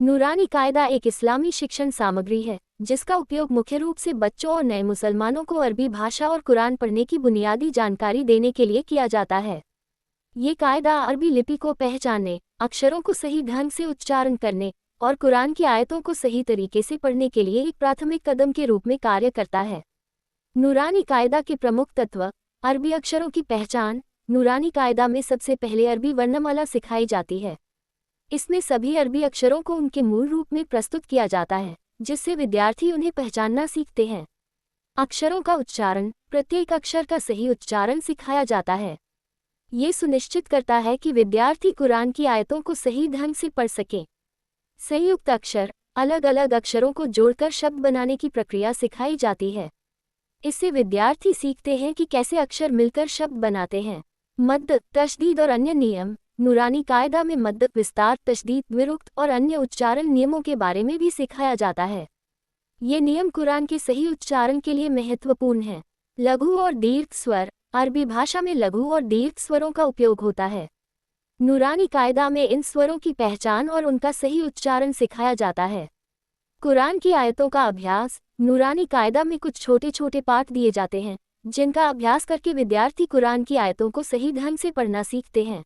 नूरानी कायदा एक इस्लामी शिक्षण सामग्री है जिसका उपयोग मुख्य रूप से बच्चों और नए मुसलमानों को अरबी भाषा और कुरान पढ़ने की बुनियादी जानकारी देने के लिए किया जाता है। ये कायदा अरबी लिपि को पहचानने, अक्षरों को सही ढंग से उच्चारण करने और कुरान की आयतों को सही तरीके से पढ़ने के लिए एक प्राथमिक कदम के रूप में कार्य करता है। नूरानी कायदा के प्रमुख तत्व। अरबी अक्षरों की पहचान। नूरानी कायदा में सबसे पहले अरबी वर्णमाला सिखाई जाती है। इसमें सभी अरबी अक्षरों को उनके मूल रूप में प्रस्तुत किया जाता है, जिससे विद्यार्थी उन्हें पहचानना सीखते हैं। अक्षरों का उच्चारण। प्रत्येक अक्षर का सही उच्चारण सिखाया जाता है। ये सुनिश्चित करता है कि विद्यार्थी कुरान की आयतों को सही ढंग से पढ़ सकें। संयुक्त अक्षर। अलग अलग अक्षरों को जोड़कर शब्द बनाने की प्रक्रिया सिखाई जाती है। इससे विद्यार्थी सीखते हैं कि कैसे अक्षर मिलकर शब्द बनाते हैं। मद्द, तशदीद और अन्य नियम। नूरानी कायदा में मद्द, विस्तार, तशदीद, विरुक्त और अन्य उच्चारण नियमों के बारे में भी सिखाया जाता है। ये नियम कुरान के सही उच्चारण के लिए महत्वपूर्ण हैं। लघु और दीर्घ स्वर। अरबी भाषा में लघु और दीर्घ स्वरों का उपयोग होता है। नूरानी कायदा में इन स्वरों की पहचान और उनका सही उच्चारण सिखाया जाता है। कुरान की आयतों का अभ्यास। नूरानी कायदा में कुछ छोटे छोटे पाठ दिए जाते हैं, जिनका अभ्यास करके विद्यार्थी कुरान की आयतों को सही ढंग से पढ़ना सीखते हैं।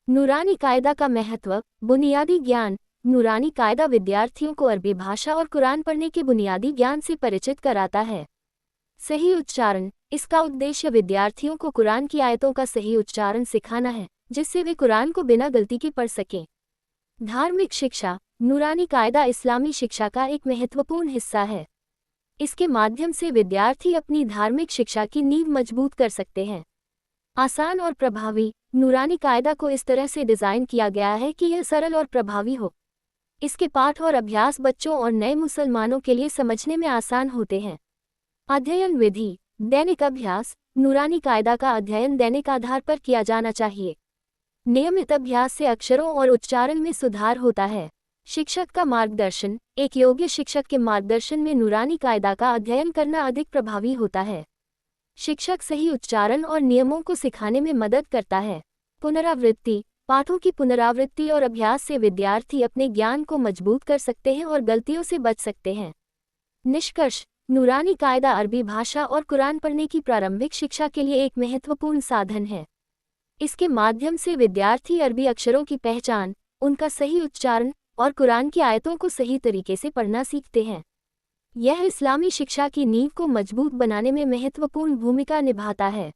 नूरानी कायदा का महत्व। बुनियादी ज्ञान। नूरानी कायदा विद्यार्थियों को अरबी भाषा और कुरान पढ़ने के बुनियादी ज्ञान से परिचित कराता है। सही उच्चारण। इसका उद्देश्य विद्यार्थियों को कुरान की आयतों का सही उच्चारण सिखाना है, जिससे वे कुरान को बिना गलती के पढ़ सकें। धार्मिक शिक्षा। नूरानी कायदा इस्लामी शिक्षा का एक महत्वपूर्ण हिस्सा है। इसके माध्यम से विद्यार्थी अपनी धार्मिक शिक्षा की नींव मजबूत कर सकते हैं। आसान और प्रभावी। नूरानी कायदा को इस तरह से डिज़ाइन किया गया है कि यह सरल और प्रभावी हो। इसके पाठ और अभ्यास बच्चों और नए मुसलमानों के लिए समझने में आसान होते हैं। अध्ययन विधि। दैनिक अभ्यास। नूरानी कायदा का अध्ययन दैनिक आधार पर किया जाना चाहिए। नियमित अभ्यास से अक्षरों और उच्चारण में सुधार होता है। शिक्षक का मार्गदर्शन। एक योग्य शिक्षक के मार्गदर्शन में नूरानी कायदा का अध्ययन करना अधिक प्रभावी होता है। शिक्षक सही उच्चारण और नियमों को सिखाने में मदद करता है। पुनरावृत्ति। पाठों की पुनरावृत्ति और अभ्यास से विद्यार्थी अपने ज्ञान को मजबूत कर सकते हैं और गलतियों से बच सकते हैं। निष्कर्ष। नूरानी कायदा अरबी भाषा और कुरान पढ़ने की प्रारंभिक शिक्षा के लिए एक महत्वपूर्ण साधन है। इसके माध्यम से विद्यार्थी अरबी अक्षरों की पहचान, उनका सही उच्चारण और कुरान की आयतों को सही तरीके से पढ़ना सीखते हैं। यह इस्लामी शिक्षा की नींव को मजबूत बनाने में महत्वपूर्ण भूमिका निभाता है।